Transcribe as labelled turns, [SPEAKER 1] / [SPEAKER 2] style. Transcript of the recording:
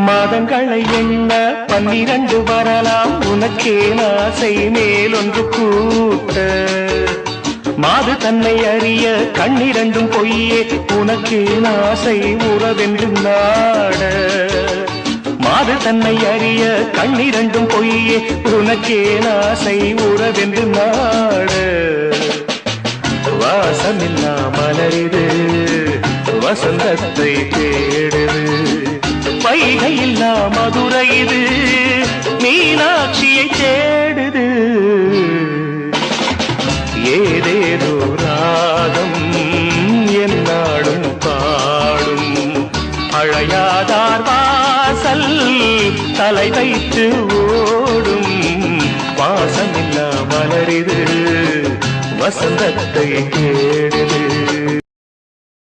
[SPEAKER 1] மாதங்களை எண்ண 12 வரலாம் உனக்கே ஆசை மேலொன்று கூட்ட மாது தன்னை அறிய கண்ணிரண்டும் பொய்யே உனக்கே ஆசை உறவென்று நாட மாது தன்னை அறிய கண்ணிரண்டும் பொய்யே உனக்கே ஆசை உறவென்று நாட வாசமில்லா மலரிது வசந்தத்தை தேடுது வைகையில்லா மதுரை இது மீனாட்சியை தேடுது ஏதேதோ ராகம் என்னாடும் பாடும் அழையாதார் வாசல் தலை வைத்து ஓடும் வாசமில்லா மலரிது வசந்தத்தை தேடுது